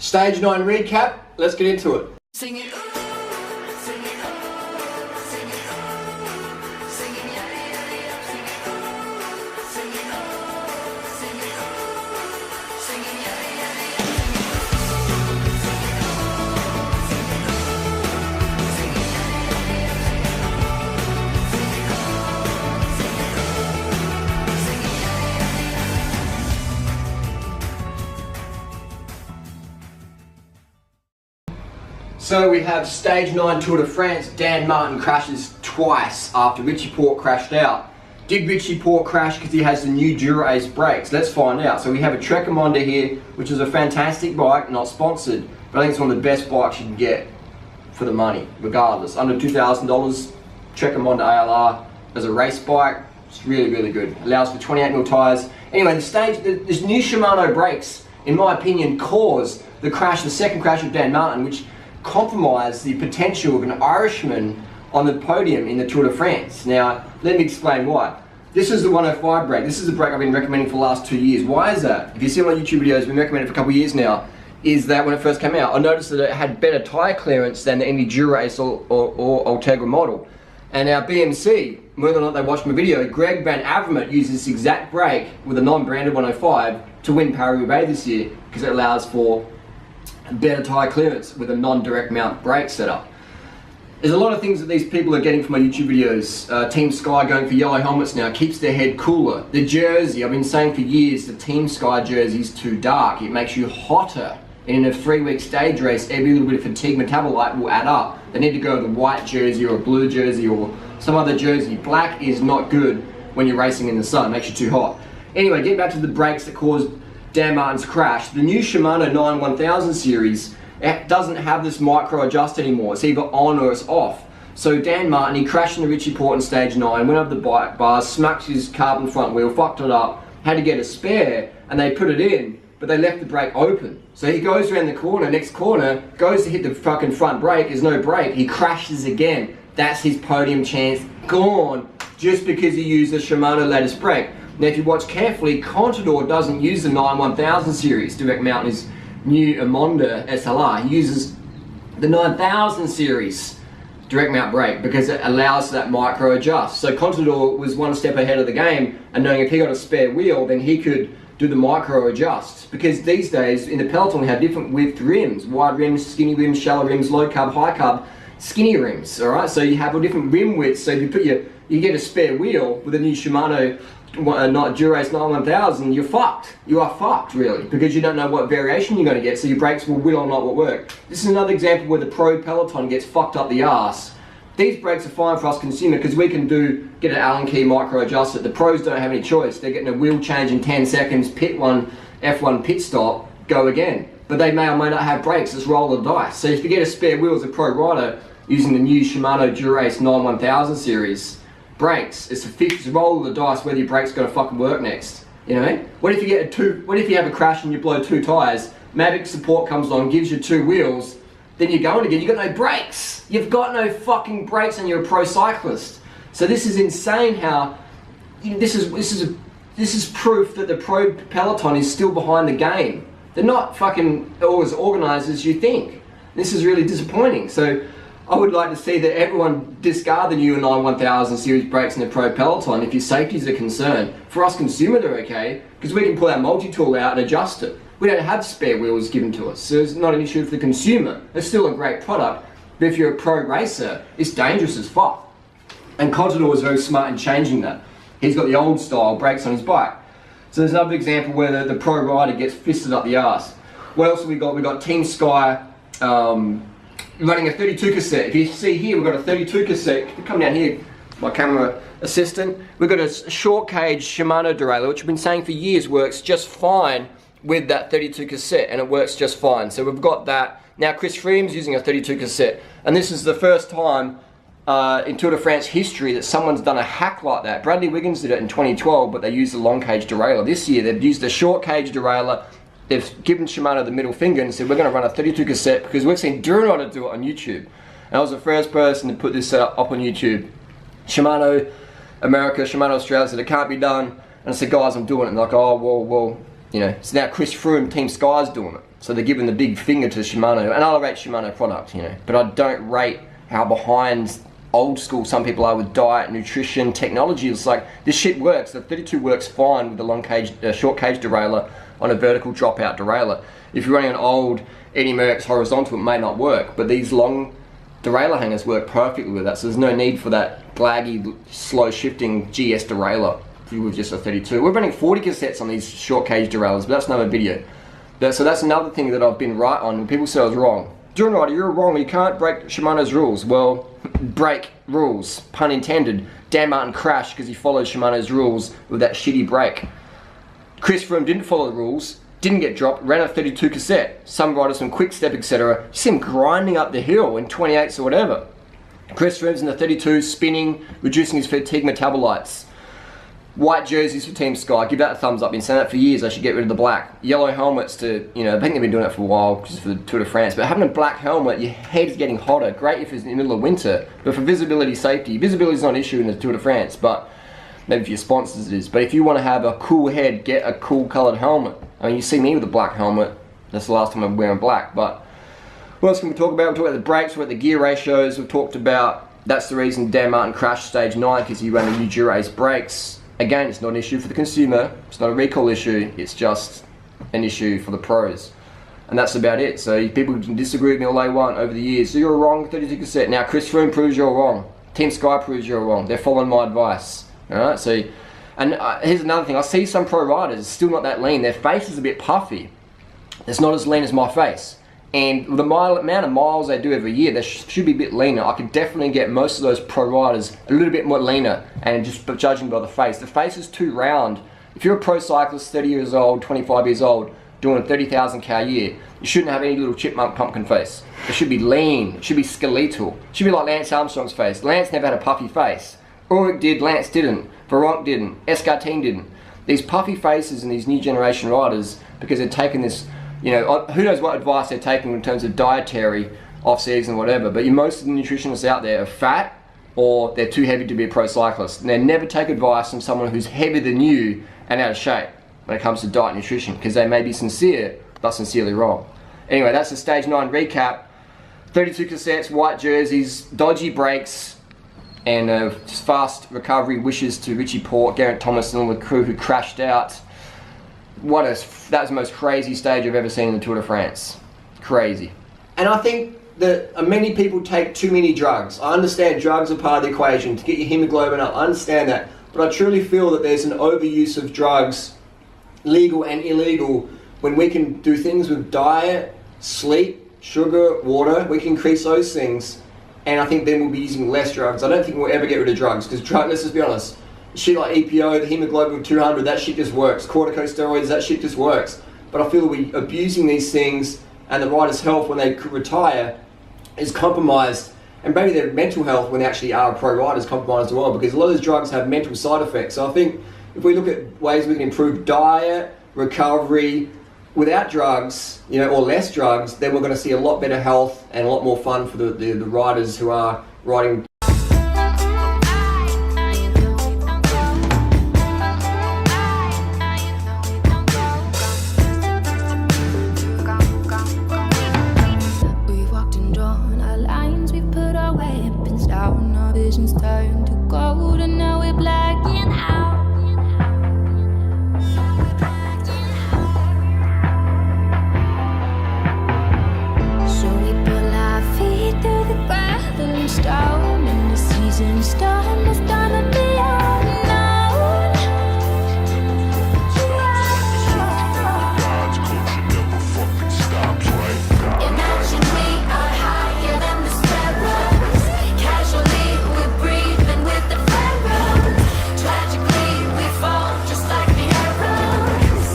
Stage 9 recap, let's get into it. Sing it, ooh, sing it, ooh, sing it, ooh, sing it, yeah, yeah, yeah, sing it, ooh, sing it, ooh, sing it, ooh, sing it, yeah, yeah, yeah, So we have Stage 9 Tour de France. Dan Martin crashes twice after Richie Porte crashed out. Did Richie Porte crash because he has the new Dura-Ace brakes? Let's find out. So we have a Trekker here, which is a fantastic bike, not sponsored, but I think it's one of the best bikes you can get for the money, regardless. Under $2,000, Trekker ALR as a race bike, it's really, really good. Allows for 28mm tyres. Anyway, this new Shimano brakes, in my opinion, caused the crash, the second crash of Dan Martin, which compromised the potential of an Irishman on the podium in the Tour de France. Now, let me explain why. This is the 105 brake. This is the brake I've been recommending for the last 2 years. Why is that? If you see my YouTube videos, I've been recommending it for a couple of years now, is that when it first came out, I noticed that it had better tyre clearance than any Dura-Ace or Ultegra model. And our BMC, whether or not they watched my video, Greg Van Avermaet used this exact brake with a non-branded 105 to win Paris-Roubaix this year, because it allows for better tyre clearance with a non-direct mount brake setup. There's a lot of things that these people are getting from my YouTube videos. Team Sky going for yellow helmets now, keeps their head cooler. The jersey, I've been saying for years, the Team Sky jersey is too dark. It makes you hotter. And in a 3-week stage race, every little bit of fatigue metabolite will add up. They need to go with a white jersey or a blue jersey or some other jersey. Black is not good when you're racing in the sun, it makes you too hot. Anyway, getting back to the brakes that caused Dan Martin's crash. The new Shimano 91000 series, it doesn't have this micro adjust anymore. It's either on or it's off. So Dan Martin, he crashed into Richie Porte in stage 9, went up the bike bars, smacked his carbon front wheel, fucked it up, had to get a spare, and they put it in, but they left the brake open. So he goes around the corner, next corner, goes to hit the fucking front brake, there's no brake, he crashes again. That's his podium chance gone, just because he used the Shimano latest brake. Now if you watch carefully, Contador doesn't use the 91000 series direct mount in his new Amonda SLR. He uses the 9000 series direct mount brake because it allows that micro adjust. So Contador was one step ahead of the game, and knowing if he got a spare wheel, then he could do the micro adjust. Because these days in the peloton we have different width rims, wide rims, skinny rims, shallow rims, low carb, high carb, skinny rims. All right, so you have all different rim widths. So if you put you get a spare wheel with a new Shimano not Dura-Ace 91000, you're fucked. You are fucked, really, because you don't know what variation you're going to get, so your brakes will or not work. This is another example where the pro peloton gets fucked up the arse. These brakes are fine for us consumer because we can get an Allen key micro adjuster. The pros don't have any choice. They're getting a wheel change in 10 seconds, pit one, F1 pit stop, go again. But they may or may not have brakes, let's roll the dice. So if you get a spare wheel as a pro rider using the new Shimano Dura-Ace 91000 series, brakes, it's a roll of the dice whether your brake's gonna fucking work next. You know what I mean? What if you have a crash and you blow 2 tyres, Mavic support comes along, gives you 2 wheels, then you're going again, you've got no brakes. You've got no fucking brakes and you're a pro cyclist. So this is insane how, this is proof that the pro peloton is still behind the game. They're not fucking as organised as you think. This is really disappointing. So I would like to see that everyone discard the new 91000 series brakes in the pro peloton if your safety is a concern. For us consumers, they're okay, because we can pull our multi-tool out and adjust it. We don't have spare wheels given to us, so it's not an issue for the consumer. It's still a great product, but if you're a pro racer, it's dangerous as fuck. And Contador was very smart in changing that. He's got the old style brakes on his bike. So there's another example where the pro rider gets fisted up the arse. What else have we got? We've got Team Sky, running a 32 cassette. If you see here, we've got a 32 cassette. Come down here, my camera assistant. We've got a short cage Shimano derailleur, which I've been saying for years works just fine with that 32 cassette, and it works just fine. So we've got that. Now Chris Frieme's using a 32 cassette, and this is the first time in Tour de France history that someone's done a hack like that. Bradley Wiggins did it in 2012, but they used the long cage derailleur. This year they've used a short cage derailleur. They've given Shimano the middle finger and said, we're going to run a 32 cassette because we've seen Duranotter do it on YouTube. And I was the first person to put this up on YouTube. Shimano America, Shimano Australia said it can't be done. And I said, guys, I'm doing it. And they're like, oh, well, you know. So now Chris Froome, Team Sky's doing it. So they're giving the big finger to Shimano, and I'll rate Shimano product, you know, but I don't rate how behind old school some people are with diet, nutrition, technology. It's like, this shit works. The 32 works fine with the long cage, short cage derailleur on a vertical dropout derailleur. If you're running an old Eddie Merckx horizontal, it may not work, but these long derailleur hangers work perfectly with that, so there's no need for that glaggy, slow shifting GS derailleur with just a 32. We're running 40 cassettes on these short cage derailleurs, but that's another video. So that's another thing that I've been right on, and people say I was wrong. During rider, you're wrong, you can't break Shimano's rules. Well, break rules, pun intended. Dan Martin crashed because he followed Shimano's rules with that shitty brake. Chris Froome didn't follow the rules, didn't get dropped, ran a 32 cassette. Some riders from Quick Step, etc. You see him grinding up the hill in 28s or whatever. Chris Froome's in the 32, spinning, reducing his fatigue metabolites. White jerseys for Team Sky, give that a thumbs up. Been saying that for years, I should get rid of the black. Yellow helmets to, you know, I think they've been doing it for a while, just for the Tour de France, but having a black helmet, your head's getting hotter. Great if it's in the middle of winter, but for visibility, safety, visibility is not an issue in the Tour de France, but maybe for your sponsors it is. But if you want to have a cool head, get a cool coloured helmet. I mean, you see me with a black helmet, that's the last time I'm wearing black, but what else can we talk about? We've talked about the brakes, we've got the gear ratios, we've talked about, that's the reason Dan Martin crashed stage 9, because he ran the new Dura-Ace brakes. Again, it's not an issue for the consumer, it's not a recall issue, it's just an issue for the pros. And that's about it. So people can disagree with me all they want over the years. So you're wrong, 32 cassette. Now Chris Froome proves you're wrong. Team Sky proves you're wrong. They're following my advice. Alright, so, and here's another thing. I see some pro riders, still not that lean. Their face is a bit puffy. It's not as lean as my face. And the amount of miles they do every year, they should be a bit leaner. I could definitely get most of those pro riders a little bit more leaner, and just judging by the face. The face is too round. If you're a pro cyclist, 30 years old, 25 years old, doing 30,000 k a year, you shouldn't have any little chipmunk pumpkin face. It should be lean, it should be skeletal. It should be like Lance Armstrong's face. Lance never had a puffy face. Ulrich did, Lance didn't. Veronk didn't, Escartine didn't. These puffy faces and these new generation riders, because they're taking this, you know, who knows what advice they're taking in terms of dietary, off-season, whatever, but most of the nutritionists out there are fat, or they're too heavy to be a pro cyclist. And they never take advice from someone who's heavier than you and out of shape when it comes to diet and nutrition, because they may be sincere, but sincerely wrong. Anyway, that's the stage 9 recap. 32 cassettes, white jerseys, dodgy brakes, and fast recovery wishes to Richie Porte, Geraint Thomas and all the crew who crashed out. That was the most crazy stage I've ever seen in the Tour de France. Crazy. And I think that many people take too many drugs. I understand drugs are part of the equation to get your hemoglobin up. I understand that. But I truly feel that there's an overuse of drugs, legal and illegal, when we can do things with diet, sleep, sugar, water. We can increase those things. And I think then we'll be using less drugs. I don't think we'll ever get rid of drugs, because let's just be honest. Shit like EPO, the hemoglobin of 200, that shit just works. Corticosteroids, that shit just works. But I feel that we're abusing these things, and the rider's health when they retire is compromised, and maybe their mental health when they actually are a pro rider is compromised as well, because a lot of those drugs have mental side effects. So I think if we look at ways we can improve diet, recovery, without drugs, you know, or less drugs, then we're going to see a lot better health and a lot more fun for the riders who are riding. Turn to gold and now we're blacking out. So we pull our feet through the gravel and stone, and the season's done, it's time to be unknown. Imagine we are higher than the sparrows, casually breathing with the pharaohs. Tragically, we fall just like the arrows.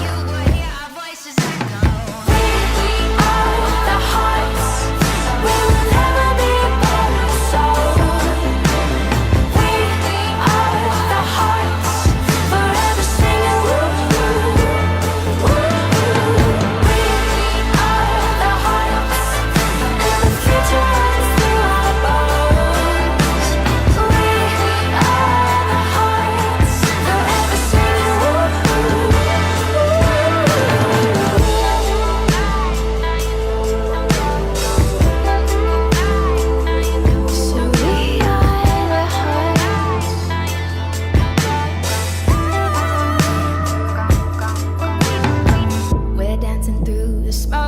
You will hear our voices echo. We are the hearts. We will never be apart. So The smell